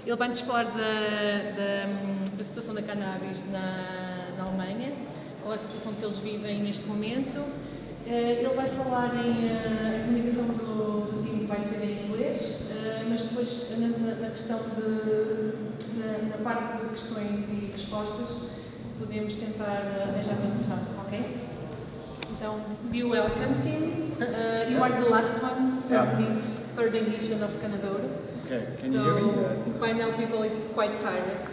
Ele vai-nos falar da situação da cannabis na Alemanha, qual é a situação que eles vivem neste momento. Ele vai falar a comunicação do time vai ser em inglês, mas depois na questão na parte de questões e respostas podemos tentar arranjar tradução, ok? Então, be welcome, Tim. You are the last one from this third edition of Cannadouro. Okay, can you hear me? By now people is quite tired.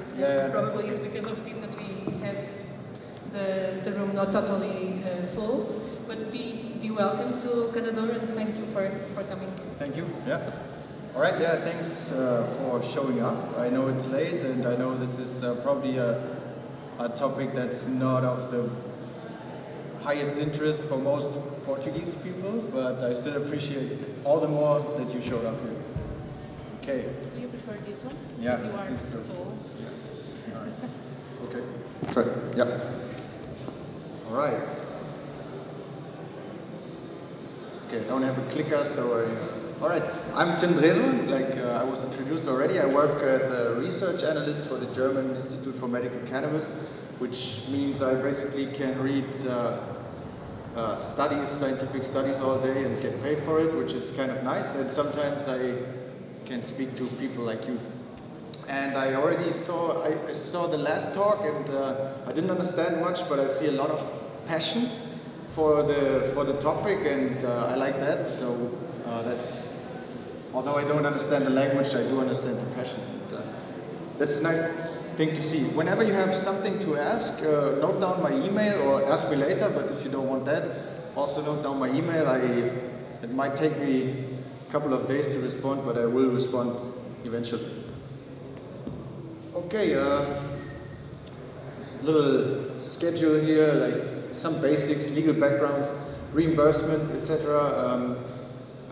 Probably it's because of this that we have the room not totally full. But be welcome to Cannadouro and thank you for coming. Thank you. Yeah. All right. Yeah. Thanks for showing up. I know it's late, and I know this is probably a topic that's not of the highest interest for most Portuguese people, but I still appreciate all the more that you showed up here. Okay. Do you prefer this one? Yeah. Because you are so tall. Yeah. All right. Okay. Try. Yeah. All right. Okay, I don't have a clicker, so all right. I'm Tim Dresemann, like I was introduced already. I work as a research analyst for the German Institute for Medical Cannabis, which means I basically can read scientific studies all day and get paid for it, which is kind of nice. And sometimes I can speak to people like you. And I already saw the last talk, and I didn't understand much, but I see a lot of passion for the topic, and I like that. So that's, although I don't understand the language, I do understand the passion. And, that's a nice thing to see. Whenever you have something to ask, note down my email or ask me later. But if you don't want that, also note down my email. It might take me a couple of days to respond, but I will respond eventually. Okay, little schedule here, like some basics, legal background, reimbursement, etc.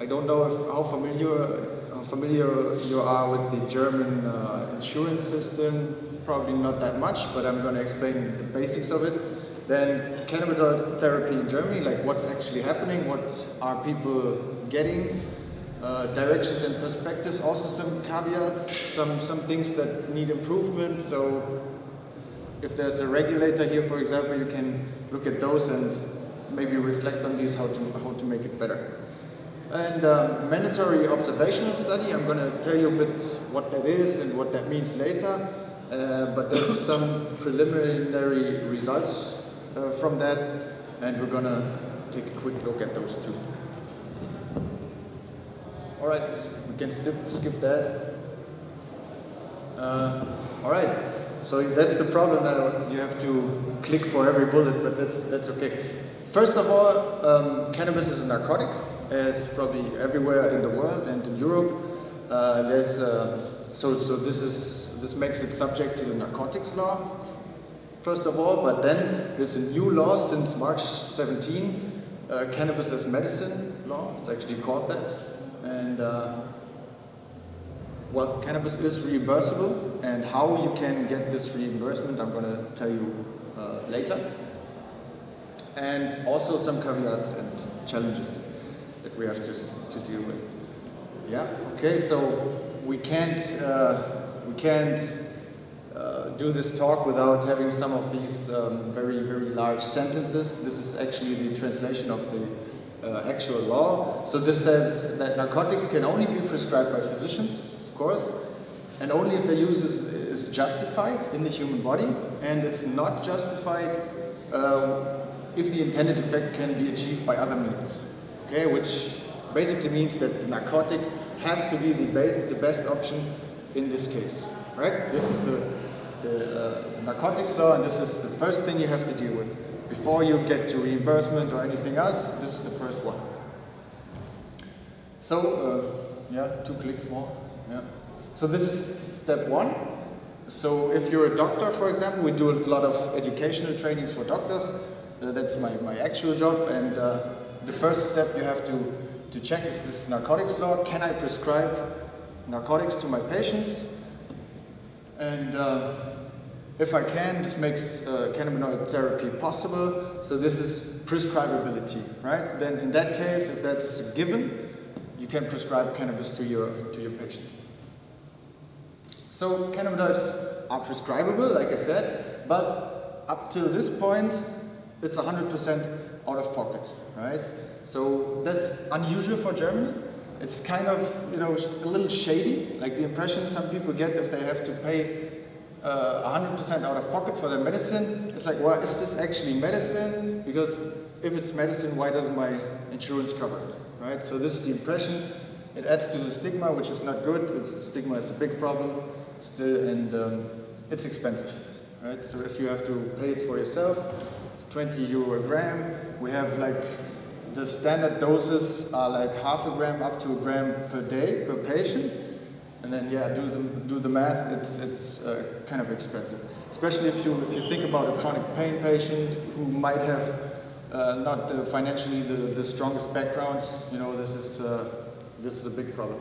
I don't know how familiar you are with the German insurance system. Probably not that much, but I'm going to explain the basics of it. Then cannabis therapy in Germany, like what's actually happening, what are people getting, directions and perspectives, also some caveats, some things that need improvement. So if there's a regulator here, for example, you can look at those and maybe reflect on these, how to make it better. And mandatory observational study, I'm going to tell you a bit what that is and what that means later. But there's some preliminary results from that, and we're going to take a quick look at those too. All right, we can skip that. All right, so that's the problem that you have to click for every bullet, but that's okay. First of all, cannabis is a narcotic, as probably everywhere in the world and in Europe. This makes it subject to the narcotics law, first of all, but then there's a new law since March 17, cannabis as medicine law, it's actually called that. And cannabis is reimbursable, and how you can get this reimbursement I'm going to tell you later. And also some caveats and challenges that we have to deal with. Yeah, okay, so we can't do this talk without having some of these very, very large sentences. This is actually the translation of the actual law. So this says that narcotics can only be prescribed by physicians, of course, and only if their use is justified in the human body, and it's not justified if the intended effect can be achieved by other means. Okay, which basically means that the narcotic has to be the best option in this case. Right? This is the narcotics law, and this is the first thing you have to deal with. Before you get to reimbursement or anything else, this is the first one. So, 2 clicks more. Yeah. So this is step 1. So if you're a doctor, for example, we do a lot of educational trainings for doctors. That's my actual job, and the first step you have to check is this narcotics law. Can I prescribe narcotics to my patients? And if I can, this makes cannabinoid therapy possible. So this is prescribability, right? Then in that case, if that is a given, you can prescribe cannabis to your patient. So cannabinoids are prescribable, like I said, but up till this point, it's 100% out of pocket, right? So that's unusual for Germany. It's kind of, a little shady, like the impression some people get if they have to pay 100% out of pocket for their medicine. It's like, well, is this actually medicine? Because if it's medicine, why doesn't my insurance cover it, right? So this is the impression. It adds to the stigma, which is not good. The stigma is a big problem still, and it's expensive, right? So if you have to pay it for yourself, it's 20 euro a gram. We have like, the standard doses are like half a gram up to a gram per day per patient. And then, yeah, do the math, it's kind of expensive. Especially if you think about a chronic pain patient who might have not financially the strongest background, this is a big problem.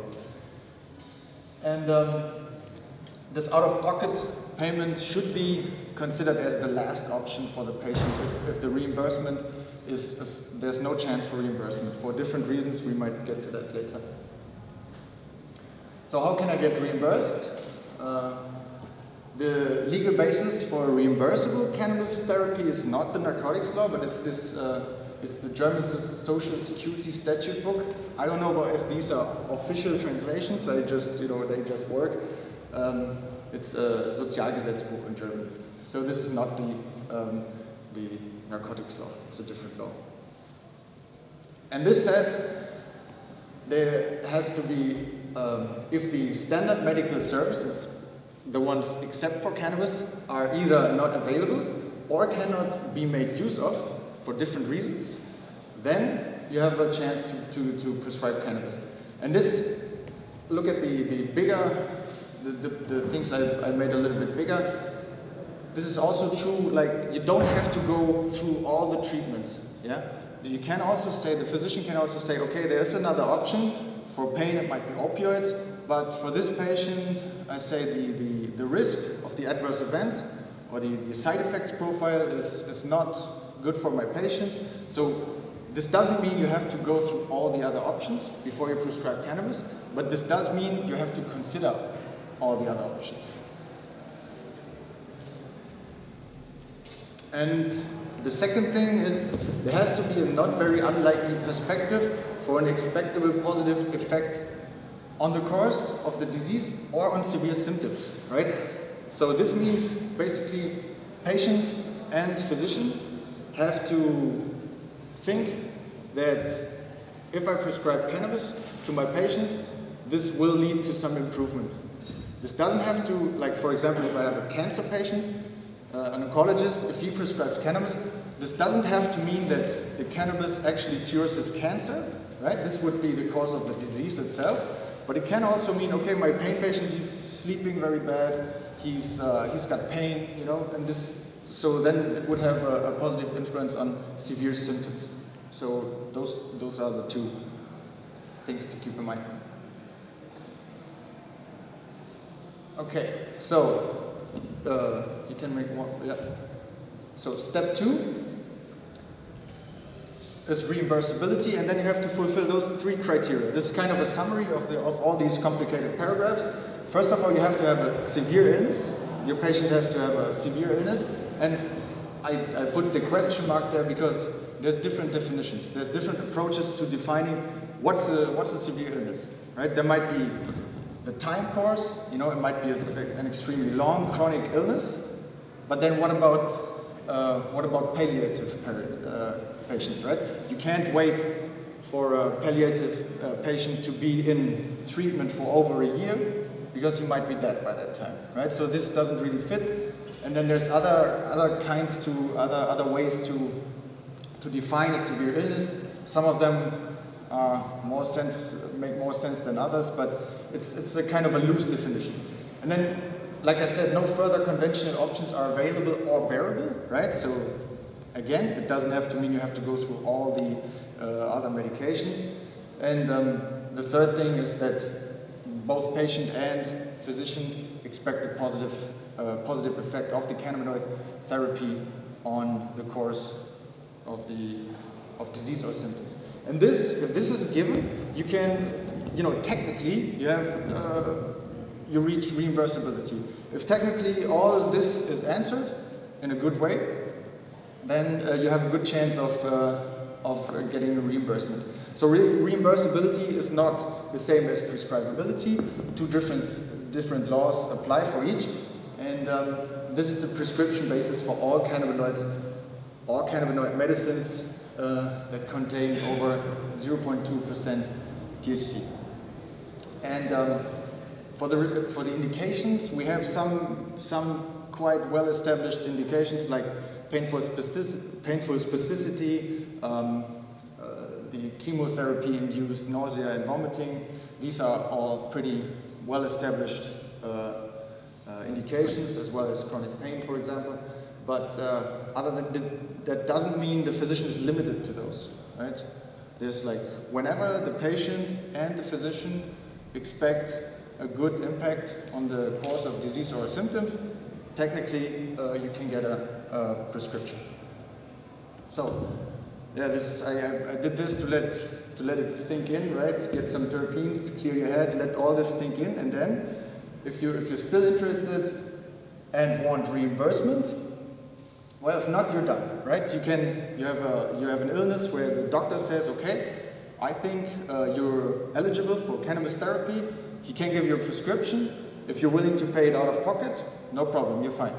And this out-of-pocket payment should be considered as the last option for the patient if the reimbursement there's no chance for reimbursement. For different reasons, we might get to that later. So how can I get reimbursed? The legal basis for reimbursable cannabis therapy is not the narcotics law, but it's the German Social Security Statute book. I don't know if these are official translations. They just work. It's a Sozialgesetzbuch in German. So this is not the narcotics law. It's a different law. And this says there has to be, if the standard medical services, the ones except for cannabis, are either not available or cannot be made use of for different reasons, then you have a chance to prescribe cannabis. And this, look at the bigger, the things I made a little bit bigger. This is also true, like you don't have to go through all the treatments, yeah? You can also say, the physician can also say, okay, there's another option. For pain, it might be opioids, but for this patient, I say the risk of the adverse events or the side effects profile is not good for my patients. So this doesn't mean you have to go through all the other options before you prescribe cannabis, but this does mean you have to consider all the other options. And the second thing is there has to be a not very unlikely perspective for an expectable positive effect on the course of the disease or on severe symptoms, right? So this means basically patient and physician have to think that if I prescribe cannabis to my patient, this will lead to some improvement. This doesn't have to, like for example, if I have a cancer patient, an oncologist, if he prescribes cannabis, this doesn't have to mean that the cannabis actually cures his cancer, right? This would be the cause of the disease itself. But it can also mean, okay, my pain patient, he's sleeping very bad, he's got pain, and this, so then it would have a positive influence on severe symptoms. So those are the two things to keep in mind. Okay, so you can make one, yeah. So step 2 is reimbursability, and then you have to fulfill those 3 criteria. This is kind of a summary of all these complicated paragraphs. First of all, you have to have a severe illness. Your patient has to have a severe illness, and I put the question mark there because there's different definitions. There's different approaches to defining what's a severe illness, right? There might be the time course, it might be an extremely long chronic illness, but then what about palliative patients, right? You can't wait for a palliative patient to be in treatment for over a year because he might be dead by that time, right? So this doesn't really fit. And then there's other ways to define a severe illness. Some of them make more sense than others, but it's a kind of a loose definition. And then, like I said, no further conventional options are available or bearable, right? So again, it doesn't have to mean you have to go through all the other medications. And the third thing is that both patient and physician expect a positive effect of the cannabinoid therapy on the course of disease or symptoms. And if this is a given, you can, technically, you reach reimbursability. If technically all this is answered in a good way, then you have a good chance of getting a reimbursement. So reimbursability is not the same as prescribability. Two different laws apply for each, and this is the prescription basis for all cannabinoid medicines that contain over 0.2% THC. And for the indications, we have some quite well-established indications like painful spasticity, the chemotherapy-induced nausea and vomiting. These are all pretty well-established indications, as well as chronic pain, for example. But other than that doesn't mean the physician is limited to those, right? There's like, whenever the patient and the physician expect a good impact on the course of disease or symptoms, technically you can get a prescription. So, yeah, I did this to let it sink in, right? Get some terpenes to clear your head, let all this sink in, and then if you're still interested and want reimbursement, well, if not, you're done, right? You have an illness where the doctor says, okay, I think you're eligible for cannabis therapy. He can give you a prescription. If you're willing to pay it out of pocket, no problem, you're fine.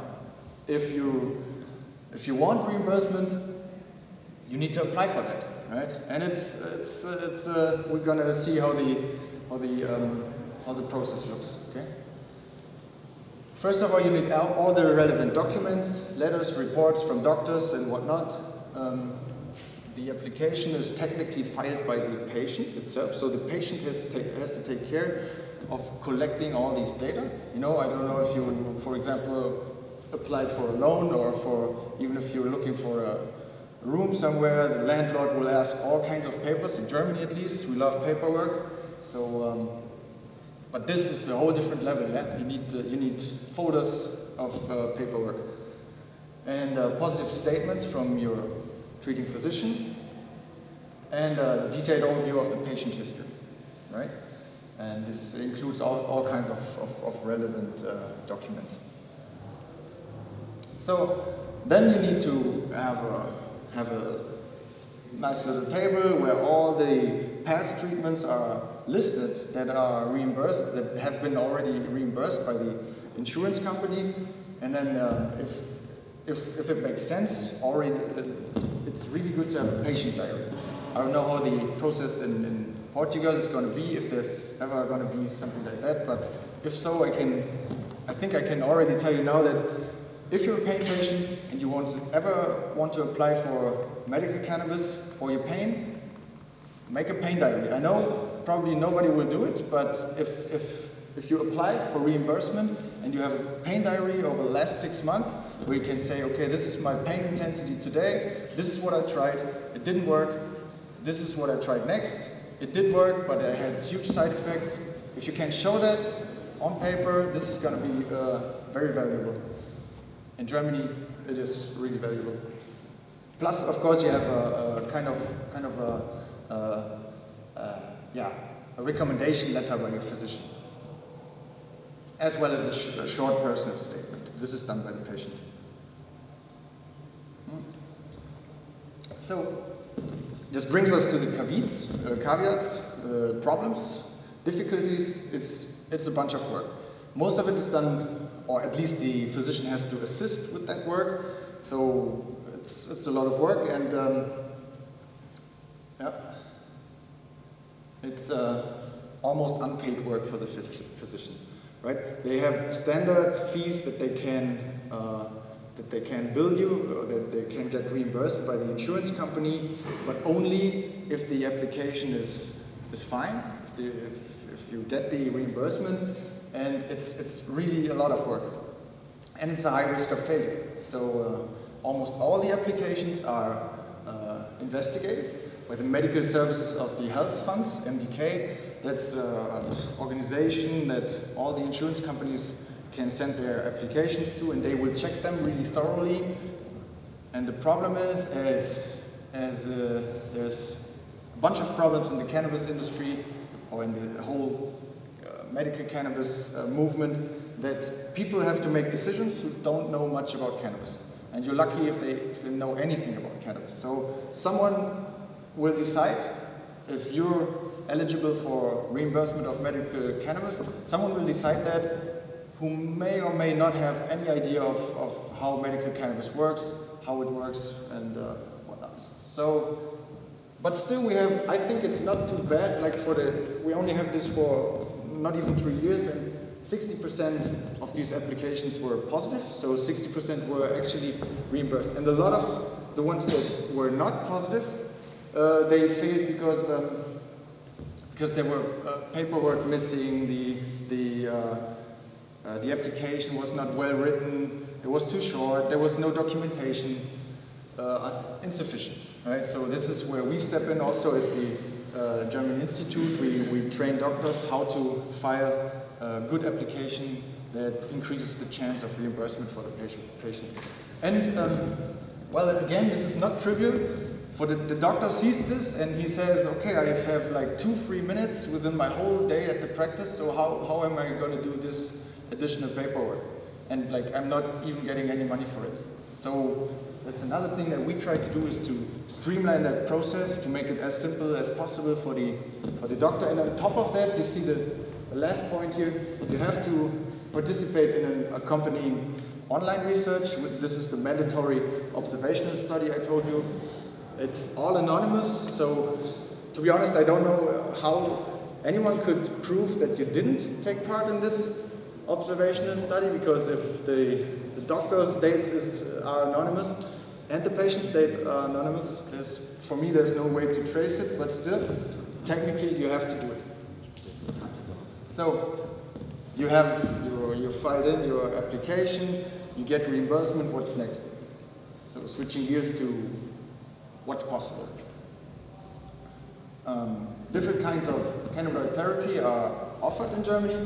If you want reimbursement, you need to apply for that, right? And we're gonna see how the process looks. Okay. First of all, you need all the relevant documents, letters, reports from doctors and whatnot. The application is technically filed by the patient itself, so the patient has to take care of collecting all these data. You know, I don't know if you, for example, applied for a loan, or even if you're looking for a room somewhere, the landlord will ask all kinds of papers. In Germany, at least, we love paperwork. So. But this is a whole different level, yeah? You need folders of paperwork. And positive statements from your treating physician, and a detailed overview of the patient history, right? And this includes all kinds of relevant documents. So then you need to have a nice little table where all the past treatments are listed that are reimbursed, that have been already reimbursed by the insurance company, and then if it makes sense, already it's really good to have a patient diary. I don't know how the process in Portugal is going to be, if there's ever going to be something like that, but if so, I think I can already tell you now that if you're a pain patient and you ever want to apply for medical cannabis for your pain, make a pain diary. I know probably nobody will do it, but if you apply for reimbursement and you have a pain diary over the last 6 months, where you can say, okay, this is my pain intensity today, this is what I tried, it didn't work, this is what I tried next, it did work, but I had huge side effects. If you can show that on paper, this is going to be very valuable. In Germany, it is really valuable. Plus, of course, you have a kind of a recommendation letter by your physician, as well as a short personal statement. This is done by the patient. So this brings us to the caveats, problems, difficulties. It's a bunch of work. Most of it is done, or at least the physician has to assist with that work. So it's a lot of work, and it's almost unpaid work for the physician, right? They have standard fees that they can bill you, or that they can get reimbursed by the insurance company, but only if the application is fine, if you get the reimbursement, and it's really a lot of work, and it's a high risk of failure. So almost all the applications are investigated by the Medical Services of the Health Funds, MDK. That's an organization that all the insurance companies can send their applications to, and they will check them really thoroughly. And the problem is, as there's a bunch of problems in the cannabis industry, or in the whole medical cannabis movement that people have to make decisions who don't know much about cannabis. And you're lucky if they know anything about cannabis. So someone will decide if you're eligible for reimbursement of medical cannabis. Someone will decide that who may or may not have any idea of how medical cannabis works, how it works, and whatnot. So, but still we have, I think it's not too bad, like we only have this for not even 3 years, and 60% of these applications were positive, so 60% were actually reimbursed. And a lot of the ones that were not positive, they failed because there were paperwork missing, the application was not well written, it was too short, there was no documentation, insufficient, right? So this is where we step in also as the German Institute. We train doctors how to file a good application that increases the chance of reimbursement for the patient. And well, again, this is not trivial. For the doctor sees this and he says, okay, I have like 2-3 minutes within my whole day at the practice, so how am I going to do this additional paperwork? And like, I'm not even getting any money for it. So that's another thing that we try to do, is to streamline that process, to make it as simple as possible for the doctor. And on top of that, you see the last point here, you have to participate in an accompanying online research. This is the mandatory observational study I told you. It's all anonymous, so to be honest, I don't know how anyone could prove that you didn't take part in this observational study, because if the doctor's dates are anonymous and the patient's date are anonymous, for me there's no way to trace it, but still, technically you have to do it. So you filed in your application, you get reimbursement, what's next? So switching gears to what's possible. Different kinds of cannabinoid therapy are offered in Germany.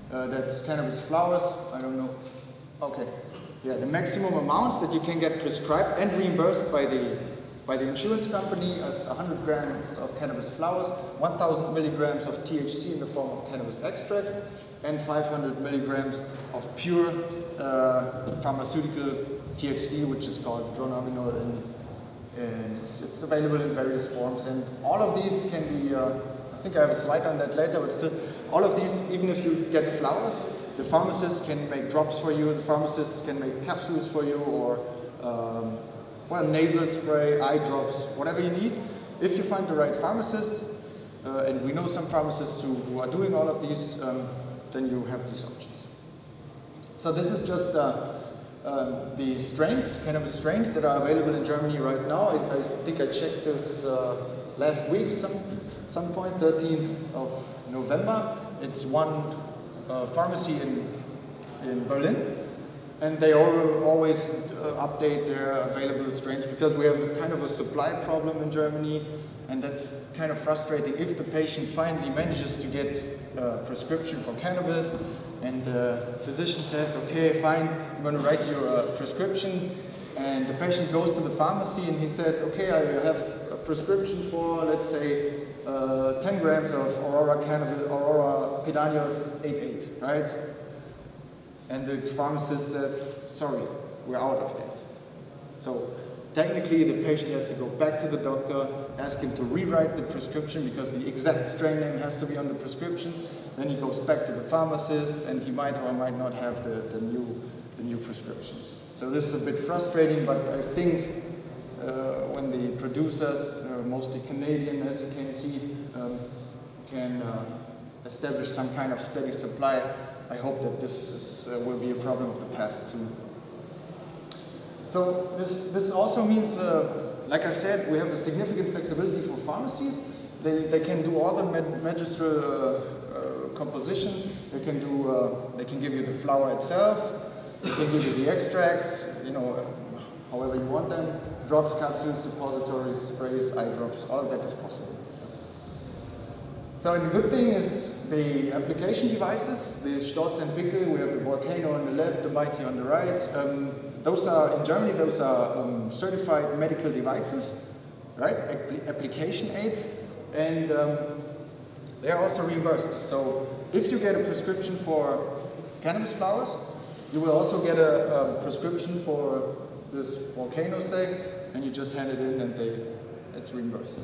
That's cannabis flowers, I don't know. Okay, yeah, the maximum amounts that you can get prescribed and reimbursed by the insurance company is 100 grams of cannabis flowers, 1,000 milligrams of THC in the form of cannabis extracts, and 500 milligrams of pure pharmaceutical THC, which is called dronabinol, and it's available in various forms. And all of these can be, I think I have a slide on that later, but still, all of these, even if you get flowers, the pharmacist can make drops for you, the pharmacist can make capsules for you, or well, nasal spray, eye drops, whatever you need. If you find the right pharmacist, and we know some pharmacists who are doing all of these, then you have these options. So this is just the strains, cannabis strains that are available in Germany right now. I think I checked this last week, some point, 13th of November. It's one pharmacy in Berlin, and they always update their available strains, because we have kind of a supply problem in Germany, and that's kind of frustrating. If the patient finally manages to get a prescription for cannabis, and the physician says, okay, fine, I'm going to write you a prescription, and the patient goes to the pharmacy and he says, okay, I have a prescription for, let's say, 10 grams of Aurora Pedanios 88, right? And the pharmacist says, sorry, we're out of that. So technically the patient has to go back to the doctor, ask him to rewrite the prescription, because the exact strain name has to be on the prescription. Then he goes back to the pharmacist, and he might or might not have the new prescription. So this is a bit frustrating, but I think when the producers, mostly Canadian, as you can see, can establish some kind of steady supply, I hope that this will be a problem of the past soon. So this also means, like I said, we have a significant flexibility for pharmacies. They can do all the magistral compositions. They can give you the flower itself. They can give you the extracts, however you want them. Drops, capsules, suppositories, sprays, eye drops, all of that is possible. So the good thing is the application devices, the Storz and Pickel, we have the Volcano on the left, the Mighty on the right. Those are, in Germany, those are certified medical devices, right? Application aids. And they are also reimbursed. So if you get a prescription for cannabis flowers, you will also get a prescription for this volcano, say, and you just hand it in and it's reimbursed.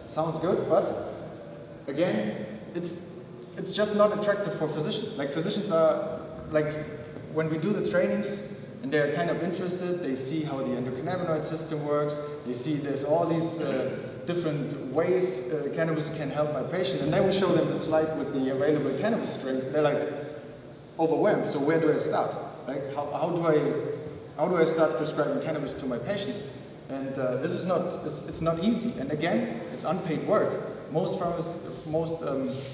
Sounds good, but again, it's just not attractive for physicians. Like physicians are, like when we do the trainings and they're kind of interested, they see how the endocannabinoid system works, they see there's all these different ways cannabis can help my patient, and then we show them the slide with the available cannabis strains. They're like overwhelmed. So where do I start? Like how do I start prescribing cannabis to my patients? And this is it's not easy. And again, it's unpaid work. Most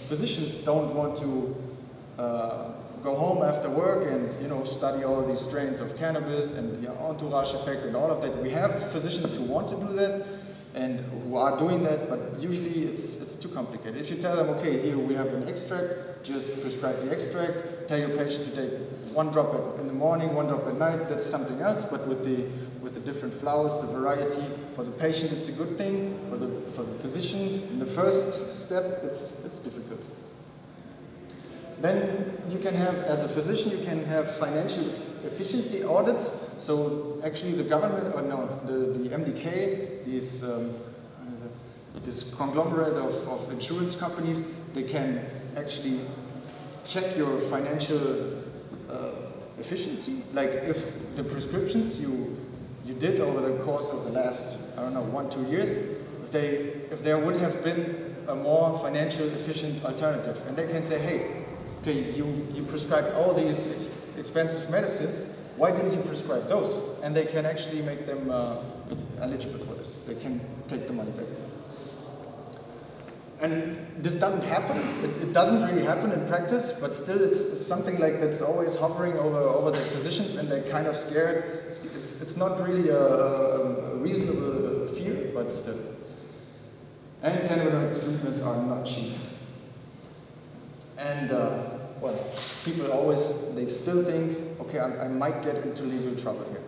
physicians don't want to go home after work and study all these strains of cannabis and the entourage effect and all of that. We have physicians who want to do that and who are doing that, but usually it's too complicated. If you tell them, okay, here we have an extract, just prescribe the extract, tell your patient to take 1 drop in the morning, 1 drop at night, that's something else, but with the different flowers, the variety, for the patient it's a good thing, for the physician, in the first step it's difficult. Then you can have, as a physician, you can have financial efficiency audits. So actually the government, the MDK, this conglomerate of insurance companies, they can actually check your financial efficiency. Like if the prescriptions you did over the course of the last, 1-2 years, if there would have been a more financial efficient alternative. And they can say, hey, okay, you prescribed all these expensive medicines, why didn't you prescribe those? And they can actually make them eligible for this. They can take the money back. And this doesn't happen. It doesn't really happen in practice, but still it's something like that's always hovering over the physicians, and they're kind of scared. It's not really a reasonable fear, but still. And cannabinoid treatments are not cheap. And people they still think, okay, I might get into legal trouble here.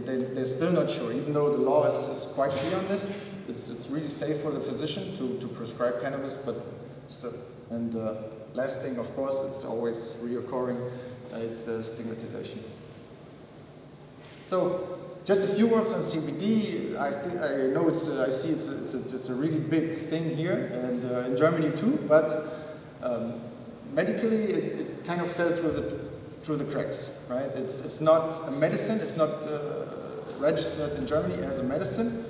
They're still not sure, even though the law is quite clear on this. It's really safe for the physician to prescribe cannabis, but still. And last thing, of course, it's always reoccurring, it's stigmatization. So just a few words on CBD. I know I see it's a really big thing here, and in Germany too, but medically it kind of fell through the cracks, right? It's not a medicine. It's not registered in Germany as a medicine.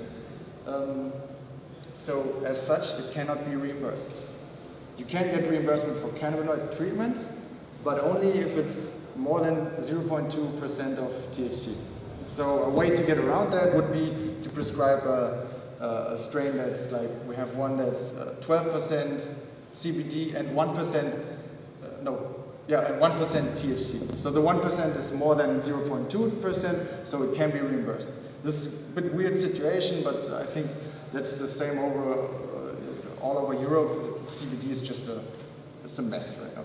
So as such, it cannot be reimbursed. You can get reimbursement for cannabinoid treatments, but only if it's more than 0.2% of THC. So a way to get around that would be to prescribe a strain that's like, we have one that's 12% CBD and 1%, and 1% THC. So the 1% is more than 0.2%, so it can be reimbursed. This is a bit weird situation, but I think that's the same all over Europe. CBD is just it's a mess right now.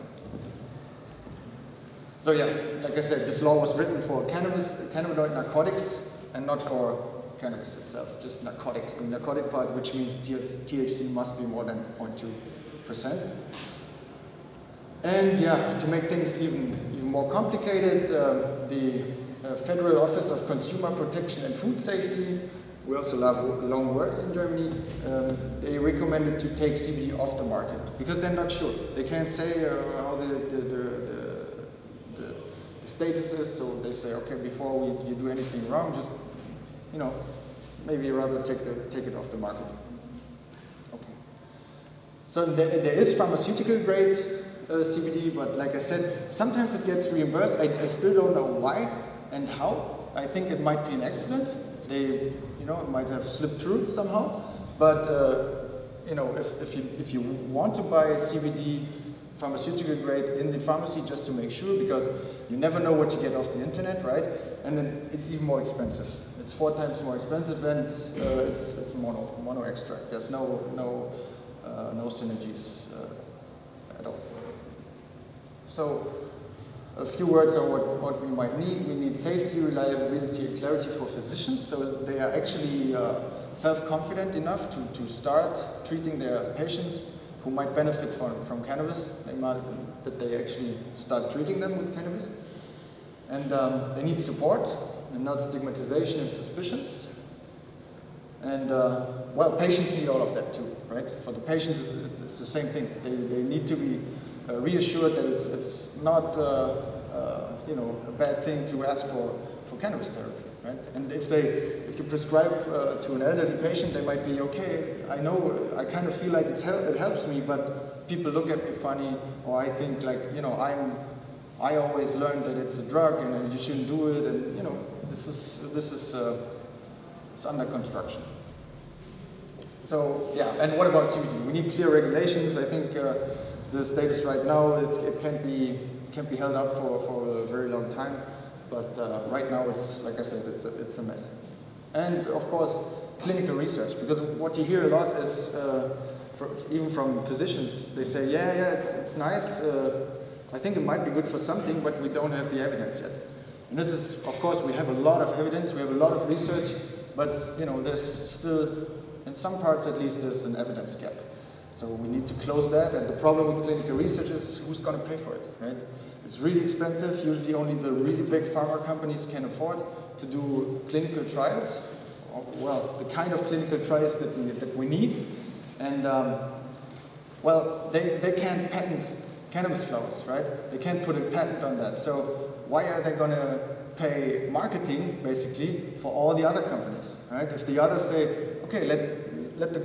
So yeah, like I said, this law was written for cannabinoid narcotics, and not for cannabis itself, just narcotics. The narcotic part, which means THC must be more than 0.2%. And yeah, to make things even more complicated, the Federal Office of Consumer Protection and Food Safety, we also love long words in Germany, they recommended to take CBD off the market because they're not sure. They can't say how the status is, so they say, okay, before you do anything wrong, just maybe rather take it off the market. Okay. So there is pharmaceutical grade CBD, but like I said, sometimes it gets reimbursed. I still don't know why and how. I think it might be an accident. It might have slipped through somehow. But if you want to buy CBD pharmaceutical grade in the pharmacy, just to make sure, because you never know what you get off the internet, right? And then it's even more expensive. It's 4 times more expensive, and it's mono extract. There's no synergies at all. So a few words on what we might need. We need safety, reliability, and clarity for physicians, so they are actually self-confident enough to start treating their patients who might benefit from cannabis, that they actually start treating them with cannabis. And they need support and not stigmatization and suspicions. And well, patients need all of that too, right? For the patients, it's the same thing. They need to be reassured that it's not you know, a bad thing to ask for cannabis therapy, right? And if you prescribe to an elderly patient, they might be, okay, I know, I kind of feel like it helps me, but people look at me funny, or I think like, you know, I always learned that it's a drug and you shouldn't do it, and you know, this is it's under construction. So yeah, and what about CBD? We need clear regulations. I think the status right now, it can't be held up for a very long time. But right now, it's, like I said, it's a mess. And of course, clinical research, because what you hear a lot is, even from physicians, they say, yeah, it's nice, I think it might be good for something, but we don't have the evidence yet. And this is, of course, we have a lot of evidence, we have a lot of research, but you know, there's still, in some parts at least, there's an evidence gap. So we need to close that, and the problem with clinical research is who's going to pay for it, right? It's really expensive. Usually only the really big pharma companies can afford to do clinical trials. Well, the kind of clinical trials that we need. And well, they can't patent cannabis flowers, right? They can't put a patent on that. So why are they going to pay marketing, basically, for all the other companies, right? If the others say, okay, let the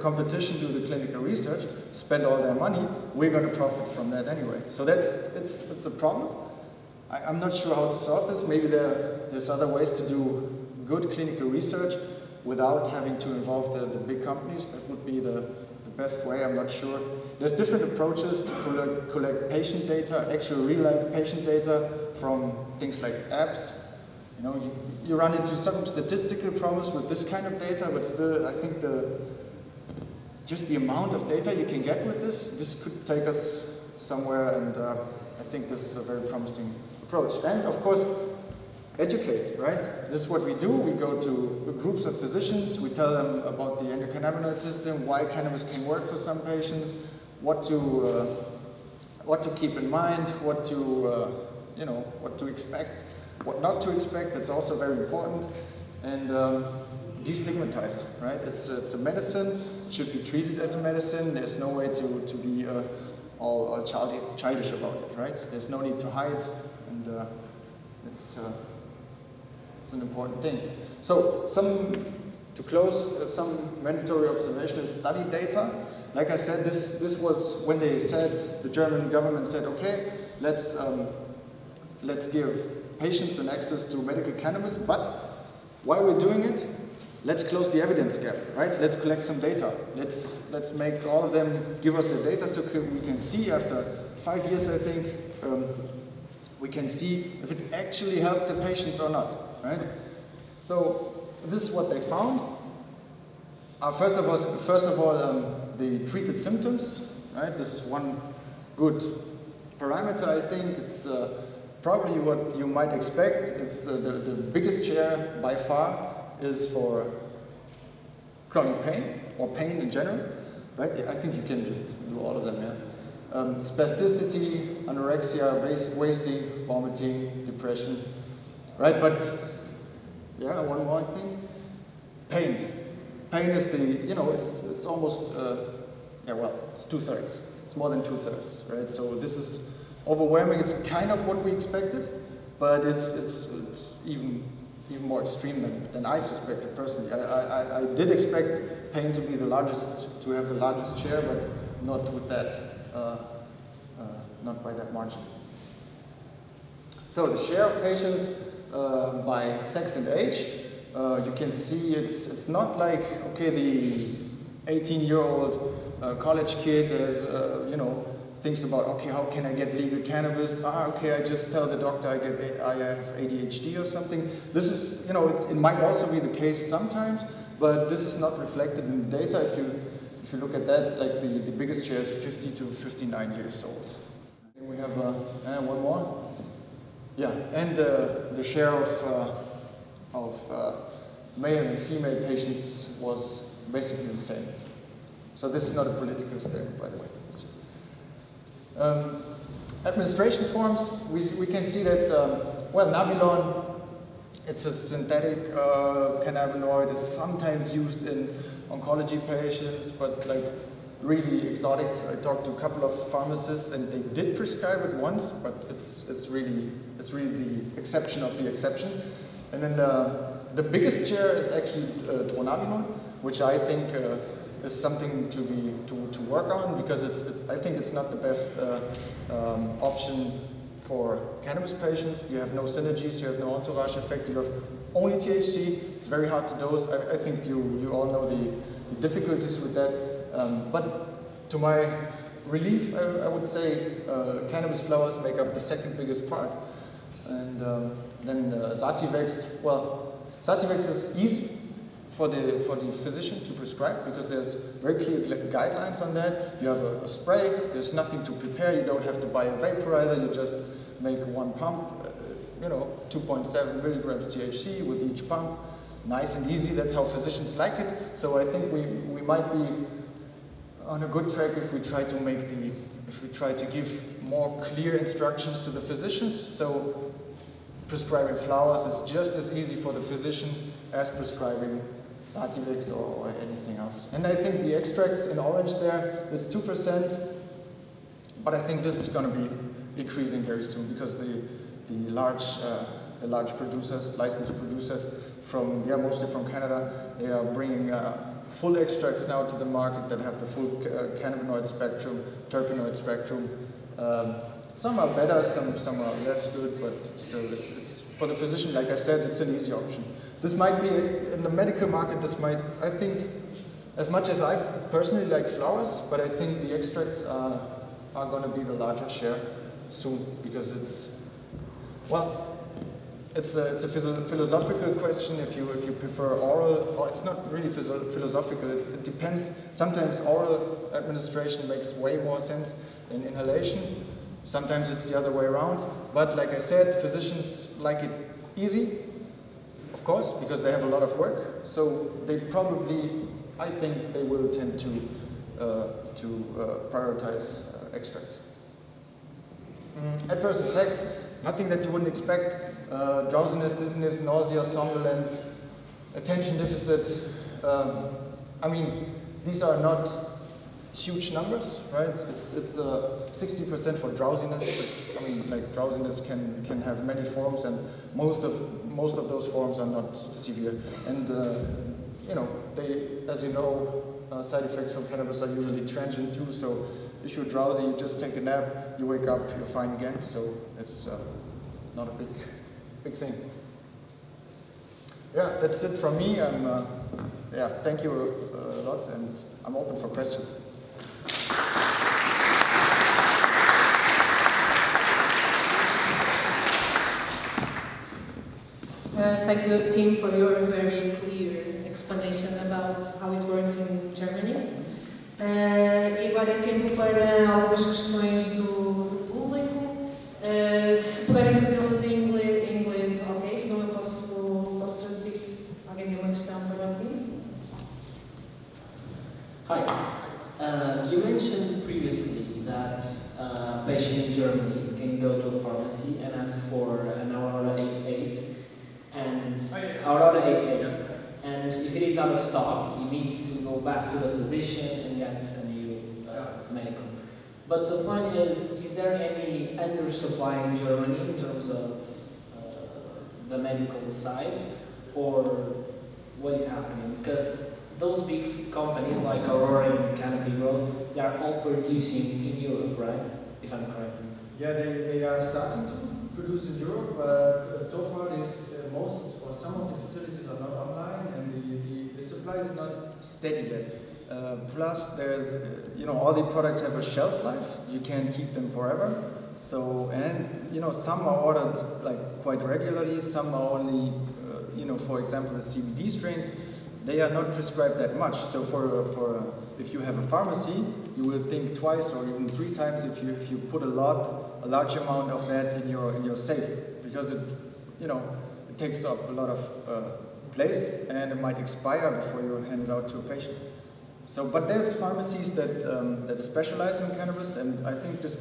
competition do the clinical research, spend all their money, we're going to profit from that anyway. So it's the problem. I'm not sure how to solve this. Maybe there's other ways to do good clinical research without having to involve the big companies. That would be the best way, I'm not sure. There's different approaches to collect patient data, actual real-life patient data from things like apps. You know, you run into some statistical problems with this kind of data, but still, I think just the amount of data you can get with this could take us somewhere, and I think this is a very promising approach. And of course, educate, right? This is what we do. We go to groups of physicians, we tell them about the endocannabinoid system, why cannabis can work for some patients, what to keep in mind, what to expect. What not to expect, that's also very important, and destigmatize, right? It's a medicine, it should be treated as a medicine. There's no way to be all childish about it, right? There's no need to hide, and it's an important thing. So to close, some mandatory observational study data. Like I said, this was when they said, the German government said, okay, let's give patients an access to medical cannabis, but while we're doing it, let's close the evidence gap, right? Let's collect some data. Let's make all of them give us the data so we can see after 5 years, I think, we can see if it actually helped the patients or not, right? So this is what they found. First of all, the treated symptoms, right? This is one good parameter, I think. It's probably what you might expect. It's the biggest share by far is for chronic pain or pain in general, right? I think you can just do all of them, yeah. Spasticity, anorexia, wasting, vomiting, depression, right? But yeah, one more thing, pain. Pain is it's almost, it's 2/3. It's more than 2/3, right? So this is overwhelming. It's kind of what we expected, but it's even more extreme than I suspected personally. I did expect pain to be to have the largest share, but not with that, not by that margin. So the share of patients by sex and age, you can see it's not like, okay, the 18-year-old college kid has, thinks about, okay, how can I get legal cannabis? Okay, I just tell the doctor I have ADHD or something. This is, it might also be the case sometimes, but this is not reflected in the data. If you look at that, like the biggest share is 50 to 59 years old. And we have one more. Yeah, and the share of male and female patients was basically the same. So this is not a political statement, by the way. Administration forms, we can see that, well, Nabilon, it's a synthetic cannabinoid, is sometimes used in oncology patients, but like really exotic. I talked to a couple of pharmacists and they did prescribe it once, but it's really the exception of the exceptions. And then the biggest share is actually dronabinol, which I think is something to work on, because I think it's not the best option for cannabis patients. You have no synergies, you have no entourage effect, you have only THC. It's very hard to dose. I think you all know the difficulties with that. But to my relief, I would say cannabis flowers make up the second biggest part. And then Sativex, well, Sativex is easy for the physician to prescribe, because there's very clear guidelines on that. You have a spray, there's nothing to prepare, you don't have to buy a vaporizer, you just make one pump, 2.7 milligrams THC with each pump. Nice and easy, that's how physicians like it. So I think we might be on a good track if we try to give more clear instructions to the physicians. So prescribing flowers is just as easy for the physician as prescribing Sativex or anything else. And I think the extracts in orange there, it's 2%, but I think this is going to be decreasing very soon, because the large producers, licensed producers from, mostly from Canada, they are bringing full extracts now to the market that have the full cannabinoid spectrum, terpenoid spectrum. Some are better, some are less good, but still, it's for the physician, like I said, it's an easy option. This might be, in the medical market, I think, as much as I personally like flowers, but I think the extracts are going to be the larger share soon, because it's a philosophical question if you prefer oral, or it's not really philosophical, it depends. Sometimes oral administration makes way more sense than inhalation. Sometimes it's the other way around. But like I said, physicians like it easy, of course, because they have a lot of work. So they probably, I think they will tend to prioritize extracts. Adverse effects, nothing that you wouldn't expect. Drowsiness, dizziness, nausea, somnolence, attention deficit. I mean, these are not huge numbers, right? It's 60% for drowsiness, but I mean, like, drowsiness can have many forms, and most of those forms are not severe. And as you know, side effects from cannabis are usually transient too. So if you're drowsy, you just take a nap, you wake up, you're fine again. So it's not a big thing. Yeah, that's it from me. Thank you a lot, and I'm open for questions. Thank you, Tim, for your very clear explanation about how it works in Germany. E agora é tempo para algumas questões do público. Se puderem fazê-las em inglês, ok? Senão eu posso traduzir. Alguém tem uma questão para o Tim? Hi. You mentioned previously that a patient in Germany can go to a pharmacy and ask for an Aurora 88, and Aurora 88, and if it is out of stock, he needs to go back to the physician and get a new medical. But the point is there any undersupply in Germany in terms of the medical side, or what is happening? Because those big companies like Aurora and Cannadouro, they are all producing in Europe, right? If I'm correct. Yeah, they are starting to produce in Europe, but so far most or some of the facilities are not online, and the supply is not steady yet. Plus, there's all the products have a shelf life. You can't keep them forever. So, and some are ordered like quite regularly. Some are only, for example, the CBD strains. They are not prescribed that much. So if you have a pharmacy, you will think twice or even 3 times if you put a large amount of that in your safe, because it takes up a lot of place, and it might expire before you hand it out to a patient. So, but there's pharmacies that specialize in cannabis, and I think this,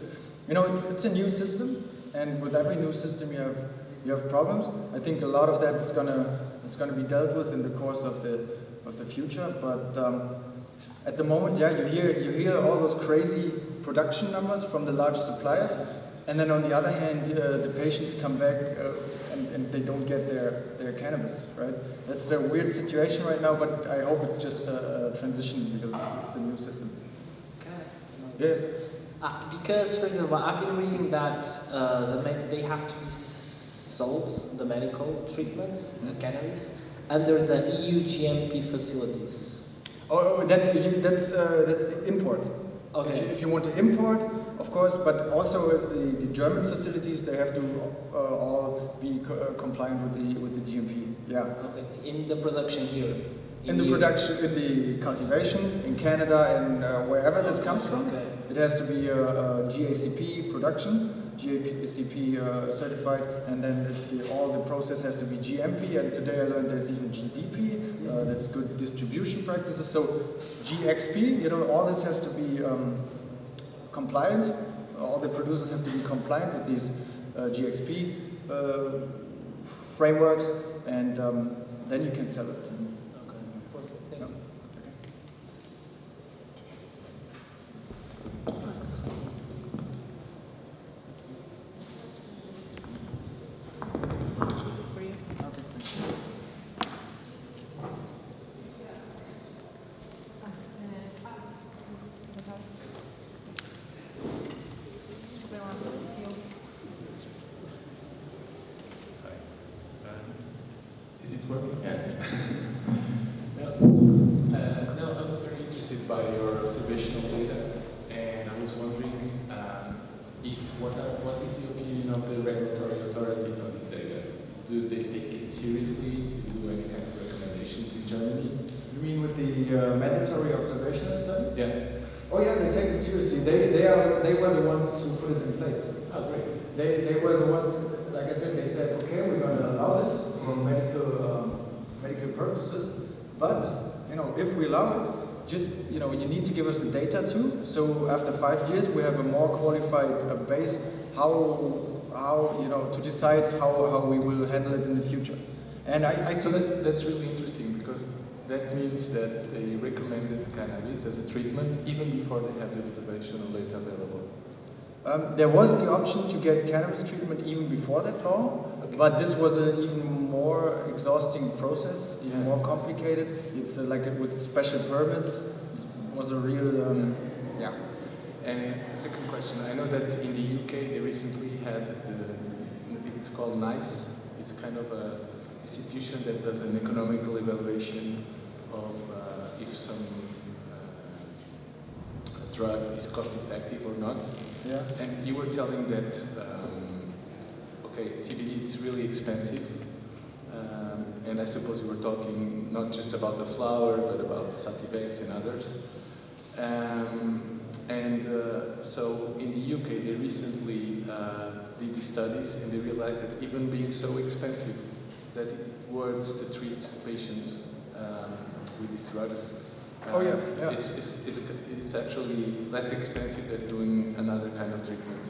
it's a new system, and with every new system you have problems. I think a lot of that is gonna be dealt with in the course of the future. But at the moment, yeah, you hear all those crazy production numbers from the large suppliers, and then on the other hand, the patients come back and they don't get their cannabis, right? That's a weird situation right now, but I hope it's just a transition because it's a new system. Yeah. Because, for example, I've been reading that they have to be sold, the medical treatments, the cannabis, under the EU GMP facilities. Oh, that's import. Okay. If you want to import, of course, but also the German facilities, they have to all be compliant with the GMP. Yeah. Okay. In the production here. In the production, in the cultivation, in Canada, and wherever this comes from, it has to be a GACP production, GACP certified, and then all the process has to be GMP. And today I learned there's even GDP. That's good distribution practices. So GXP, all this has to be compliant. All the producers have to be compliant with these GXP frameworks, and then you can sell it. Is it working? Yeah. No, I was very interested by your observational data, and I was wondering what is the opinion of the regulatory authorities on this data? Do they take it seriously? Do you do any kind of recommendations in Germany? You mean with the mandatory observational study? Yeah. Oh yeah, they take it seriously. They were the ones who put it in place. Oh, great. They were the ones, like I said, they said, okay, we're going to allow this for medical purposes, but if we allow it, just you need to give us the data too. So after 5 years, we have a more qualified base how to decide how we will handle it in the future. And I so that's really interesting, because that means that they recommended cannabis as a treatment even before they had the observational data available. There was the option to get cannabis treatment even before that law, but this was an even more exhausting process, even more complicated. It's like with special permits. It was a real, yeah. And second question, I know that in the UK they recently had it's called NICE. It's kind of a institution that does an economical evaluation of if some drug is cost effective or not. Yeah. And you were telling that, CBD is really expensive, and I suppose you were talking not just about the flower, but about Sativex and others. So in the UK, they recently did these studies, and they realized that even being so expensive, that it works to treat patients with these drugs. It's actually less expensive than doing another kind of treatment.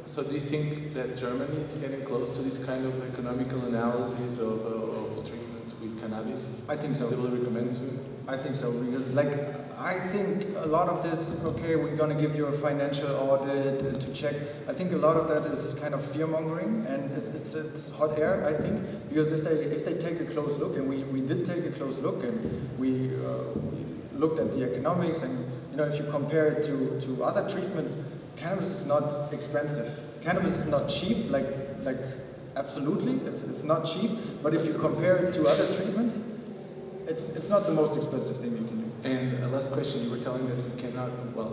So do you think that Germany is getting close to this kind of economical analysis of treatment with cannabis? I think so. They will recommend soon? I think so, because I think a lot of this, we're going to give you a financial audit to check. I think a lot of that is kind of fear-mongering, and it's hot air, I think, because if they take a close look, and we did take a close look, and we looked at the economics, and if you compare it to other treatments, cannabis is not expensive. Cannabis is not cheap, like absolutely, it's not cheap, but if you compare it to other treatments, it's not the most expensive thing you can do. And a last question, you were telling that we cannot,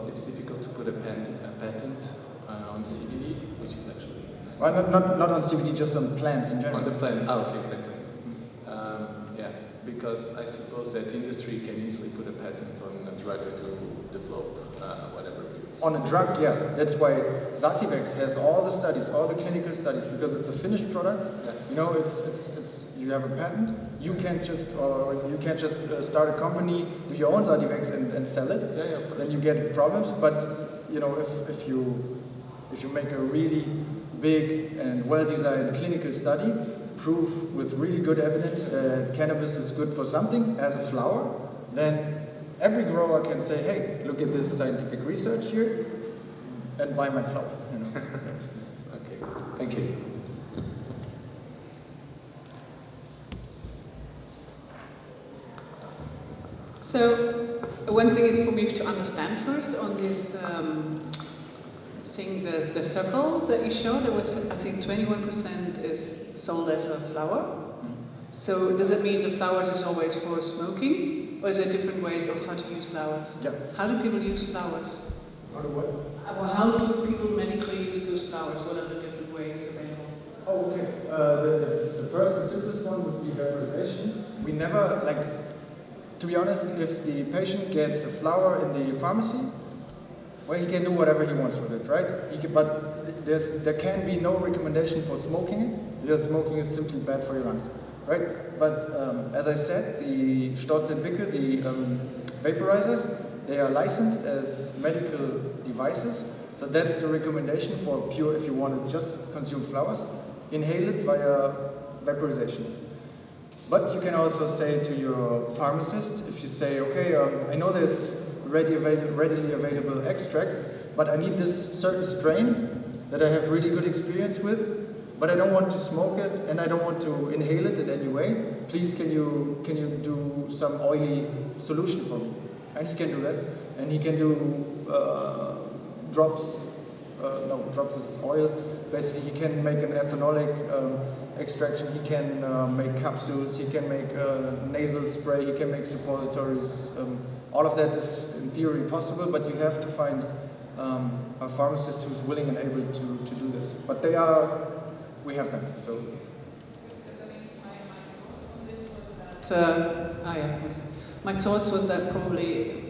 it's difficult to put a patent on CBD, which is actually nice. Well, not on CBD, just on plants in general. On the plant, okay, exactly. because I suppose that industry can easily put a patent on a drug to develop whatever. On a drug, yeah. That's why Sativex has all the studies, all the clinical studies, because it's a finished product. Yeah. You know, you have a patent. You can't just start a company, do your own Sativex and sell it. Yeah, of course. Then you get problems. But you know, if you make a really big and well-designed clinical study, prove with really good evidence that cannabis is good for something as a flower, then every grower can say, hey, look at this scientific research here and buy my flower. You know? Okay, thank you. So one thing is for me to understand first on this thing, the circle that you showed, there was, I think 21% is sold as a flower. So does it mean the flowers is always for smoking? Or is there different ways of how to use flowers? Yeah. How do people use flowers? How do what? Well, how do people medically use those flowers? What are the different ways available? Oh, okay. The first and simplest one would be vaporization. We never, to be honest, if the patient gets a flower in the pharmacy, well, he can do whatever he wants with it, right? But there can be no recommendation for smoking it, because smoking is simply bad for your lungs, right? But as I said, the Stotz and Bicke, the vaporizers, they are licensed as medical devices, so that's the recommendation for pure, if you want to just consume flowers, inhale it via vaporization. But you can also say to your pharmacist, if you say, okay, I know there's readily available extracts, but I need this certain strain that I have really good experience with, but I don't want to smoke it and I don't want to inhale it in any way. Please, can you do some oily solution for me? And he can do that. And he can do drops. No, drops is oil. Basically, he can make an ethanolic extraction. He can make capsules. He can make nasal spray. He can make suppositories. All of that is in theory possible, but you have to find a pharmacist who's willing and able to do this. But we have them. So. My thoughts was that probably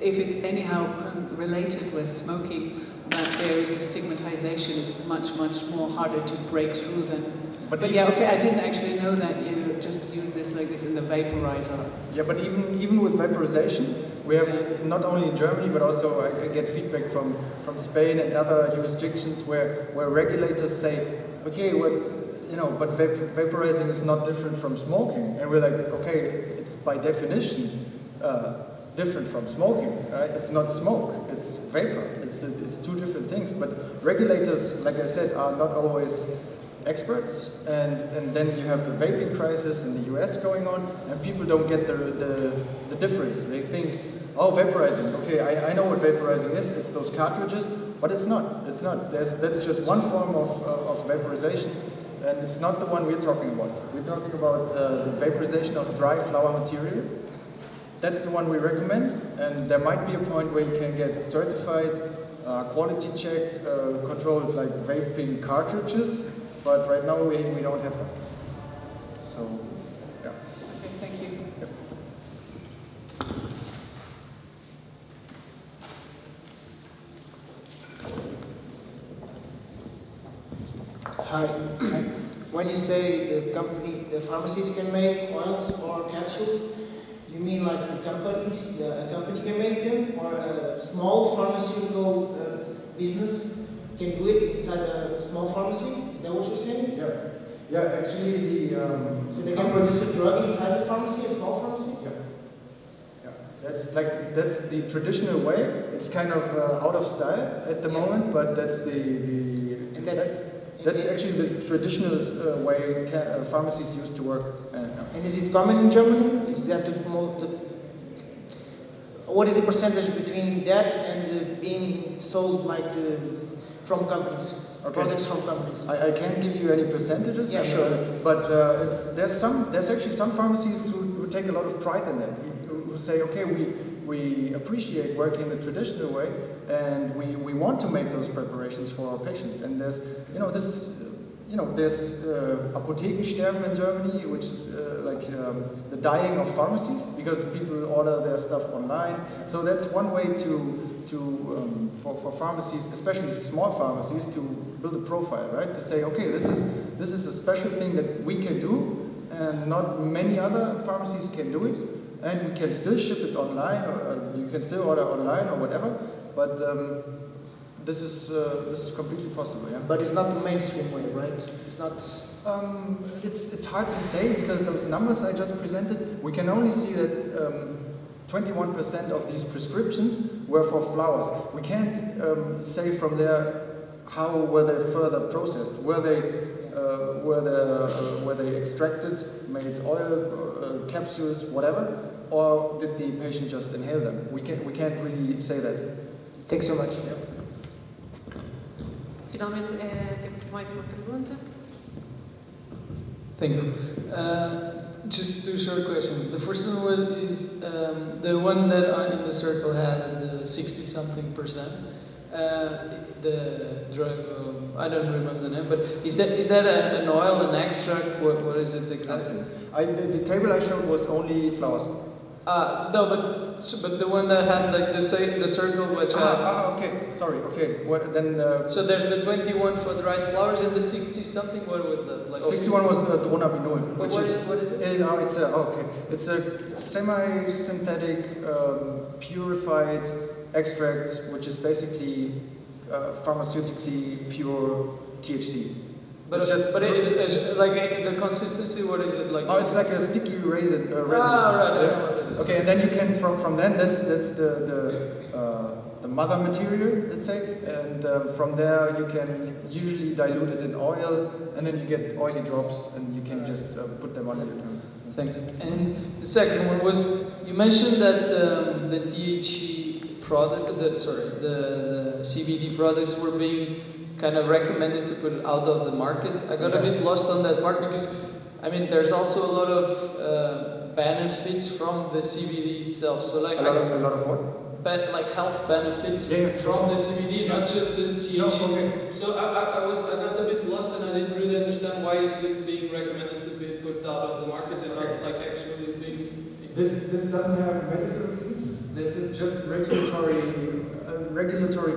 if it's anyhow related with smoking, that there is a stigmatization. It's much more harder to break through than. But yeah, okay, I didn't actually know that you just use this like this in the vaporizer. Yeah, but even with vaporization, we have not only in Germany, but also I get feedback from Spain and other jurisdictions where regulators say, okay, but vaporizing is not different from smoking, and we're like, okay, it's by definition different from smoking, right? It's not smoke, it's vapor. It's two different things. But regulators, like I said, are not always experts, and then you have the vaping crisis in the US going on, and people don't get the difference. They think, oh, vaporizing, okay, I know what vaporizing is, it's those cartridges, but it's not. That's just one form of vaporization, and it's not the one we're talking about. We're talking about the vaporization of dry flower material. That's the one we recommend, and there might be a point where you can get certified, quality checked, controlled like vaping cartridges, but right now we don't have them. So, yeah. Okay, thank you. Yep. Hi. When you say the pharmacies can make oils or capsules, you mean like a company can make them, or a small pharmaceutical business can do it inside a small pharmacy? Is that what you're saying? Yeah. Actually, so they can produce a drug inside a pharmacy, a small pharmacy? Yeah. That's the traditional way. It's kind of out of style at the moment, but that's that's actually the traditional way pharmacies used to work. And is it common in Germany? Is that what is the percentage between that and being sold from companies? Okay. Products from companies? I can't give you any percentages. Yeah, sure. But there's actually some pharmacies who take a lot of pride in that. Who say, okay, we appreciate working the traditional way, and we want to make those preparations for our patients. And there's, you know, there's Apothekensterben in Germany, which is the dying of pharmacies, because people order their stuff online. So that's one way for pharmacies, especially small pharmacies, to build a profile, right? To say, okay, this is a special thing that we can do, and not many other pharmacies can do it, and we can still ship it online, or you can still order online or whatever. But this is completely possible, yeah. But it's not the mainstream way, right? It's not. It's hard to say, because those numbers I just presented, we can only see that 21% of these prescriptions were for flowers. We can't say from there how were they further processed. Were they extracted, made oil, capsules, whatever, or did the patient just inhale them? We can't really say that. Thanks so much. Yeah. Finalmente, temos mais uma pergunta. Thank you. Just two short questions. The first one is the one that in the circle had the 60-something%. The drug, I don't remember the name, but is that an oil, an extract? What is it exactly? The table I showed was only flowers. No, but the one that had like the circle which okay, sorry, okay. What then? So there's the 21 for the dried flowers and the 60-something. What was that? Like 61 was the dronabinol. What is it? It's a semi-synthetic, purified extract, which is basically pharmautically pure THC. But it's like the consistency. What is it like? Oh, it's like a sticky resin. Right. I know what it is. Okay, and then you can from then that's the mother material, let's say, and from there you can usually dilute it in oil, and then you get oily drops, and you can just put them on anytime. Thanks. And the second one was, you mentioned that the THC product, the CBD products were being kind of recommended to put out of the market. I got a bit lost on that part, because I mean there's also a lot of benefits from the CBD itself. So like a lot of what? Like health benefits from the CBD, not just the THC. No, okay. So I got a bit lost, and I didn't really understand why is it being recommended to be put out of the market and not like actually being. This doesn't have medical reasons. This is just regulatory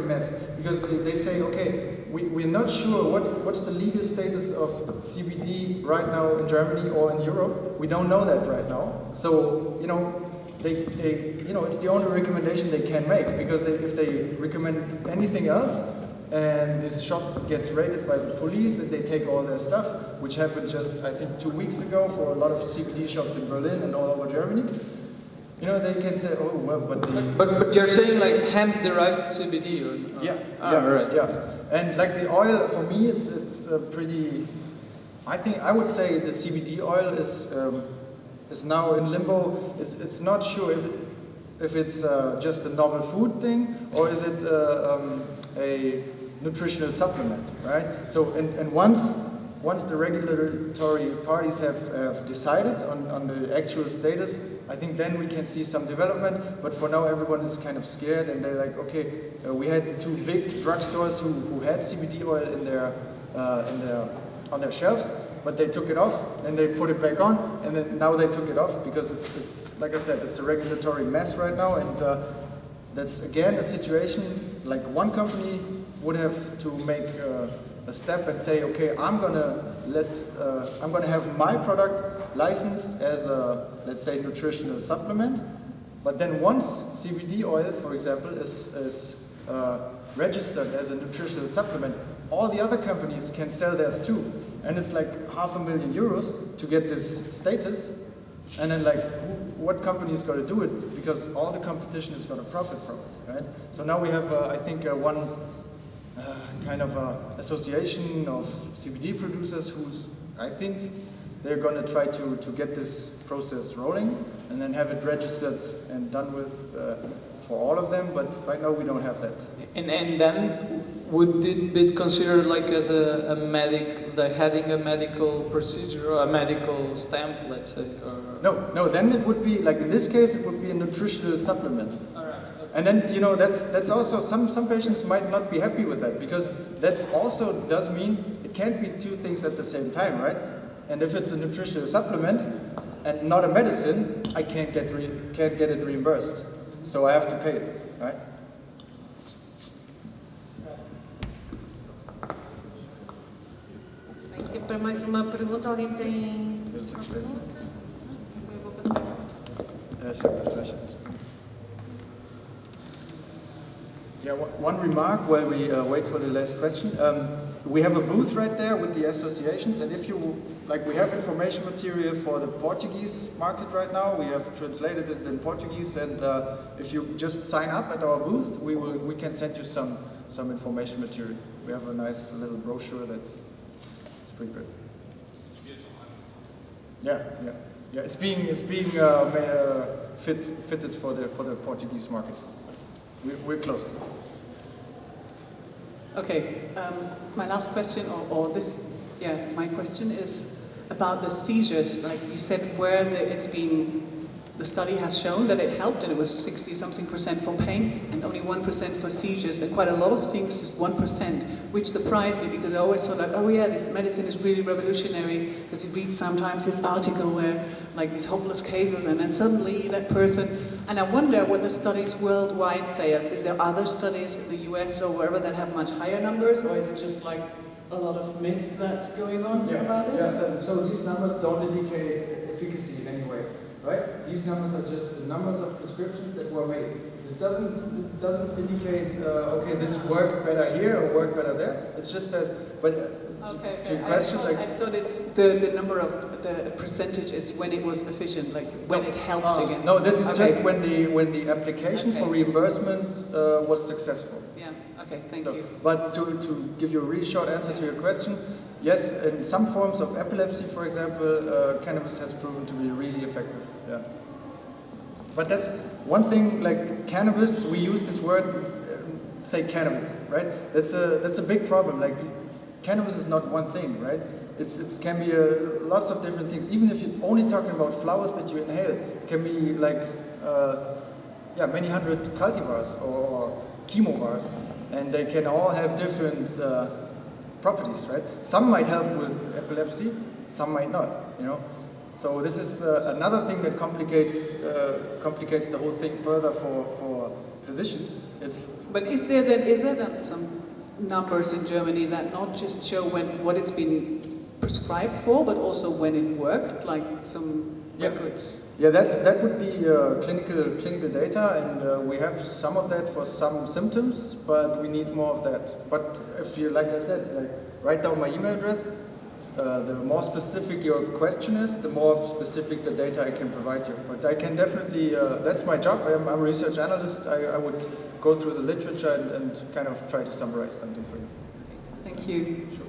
mess, because they say, okay, we're not sure what's the legal status of CBD right now in Germany or in Europe. We don't know that right now. So they it's the only recommendation they can make, because if they recommend anything else and this shop gets raided by the police, that they take all their stuff, which happened just I think 2 weeks ago for a lot of CBD shops in Berlin and all over Germany. They can say, oh well, but you're saying like hemp-derived CBD, or right. And like the oil, for me, it's pretty. I would say the CBD oil is now in limbo. It's not sure if it's just a novel food thing, or is it a nutritional supplement, right? So and once the regulatory parties have decided on the actual status, I think then we can see some development. But for now, everyone is kind of scared, and they're like, okay, we had the 2 big drugstores who had CBD oil on their shelves, but they took it off and they put it back on, and then now they took it off because it's like I said, it's a regulatory mess right now, and that's again a situation like one company would have to make a step and say, okay, I'm gonna have my product licensed as a, let's say, nutritional supplement, but then once CBD oil, for example, is registered as a nutritional supplement, all the other companies can sell theirs too, and it's like €500,000 to get this status, and then like what company is going to do it, because all the competition is going to profit from it, right? So now we have I think one kind of association of CBD producers who's, I think they're going to try to get this process rolling and then have it registered and done with for all of them, but right now we don't have that. And then would it be considered like as a having a medical procedure or a medical stamp, let's say? Or? No, then it would be, like in this case, it would be a nutritional supplement. All right. And then, that's also, some patients might not be happy with that, because that also does mean it it can't be two things at the same time, right? And if it's a nutritional supplement and not a medicine, I can't get it reimbursed. So I have to pay it, right? Bem, tempo para mais uma pergunta. Alguém tem uma pergunta? Então eu vou passar. Yeah, one remark while we wait for the last question. We have a booth right there with the associations, and if you like, we have information material for the Portuguese market right now. We have translated it in Portuguese, and if you just sign up at our booth, we can send you some information material. We have a nice little brochure that is pretty good. Yeah. It's being fitted for the Portuguese market. We're close. Okay, my last question, my question is about the seizures. Like you said, where the study has shown that it helped, and it was 60-something% for pain and only 1% for seizures, and quite a lot of things, just 1%, which surprised me because I always thought like, oh yeah, this medicine is really revolutionary, because you read sometimes this article where like these hopeless cases, and then suddenly that person, and I wonder what the studies worldwide say. Is there other studies in the US or wherever that have much higher numbers, or is it just like a lot of myth that's going on about it? Yeah, so these numbers don't indicate efficacy in any way, right? These numbers are just the numbers of prescriptions that were made. This doesn't indicate, okay, this worked better here or worked better there. It's just that, but to question, I thought it's the number of the percentage is when it was efficient, like when it helped again. No, this is just when the application for reimbursement was successful. Yeah. Okay. Thank you. But to give you a really short answer to your question, yes, in some forms of epilepsy, for example, cannabis has proven to be really effective. Yeah. But that's one thing. Like cannabis, we use this word, say cannabis, right? That's a big problem. Like cannabis is not one thing, right? It can be lots of different things. Even if you're only talking about flowers that you inhale, it can be like many hundred cultivars or chemovars, and they can all have different properties, right? Some might help with epilepsy, some might not, you know. So this is another thing that complicates the whole thing further for physicians. But is there then some numbers in Germany that not just show what it's been prescribed for, but also when it worked, like some records? Yeah, that would be clinical data, and we have some of that for some symptoms, but we need more of that. But if you, like I said, write down my email address. The more specific your question is, the more specific the data I can provide you. But I can definitely, that's my job. I'm a research analyst. I would go through the literature and kind of try to summarize something for you. Thank you. Sure.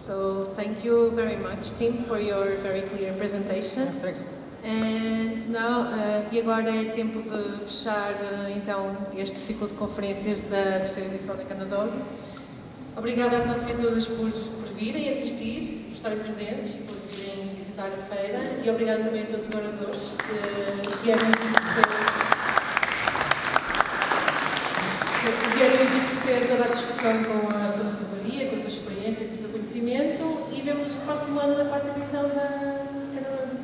So thank you very much, Tim, for your very clear presentation. Yeah, thanks. And now, e agora é tempo de fechar então este ciclo de conferências da terceira edição da Cannadouro. Obrigada a todos e a todas por virem assistir, por estarem presentes e por virem visitar a feira, e obrigada também a todos os oradores que vieram enriquecer toda a discussão com a sua sabedoria, com a sua experiência, com o seu conhecimento, e vemos no próximo ano na quarta edição da Cannadouro.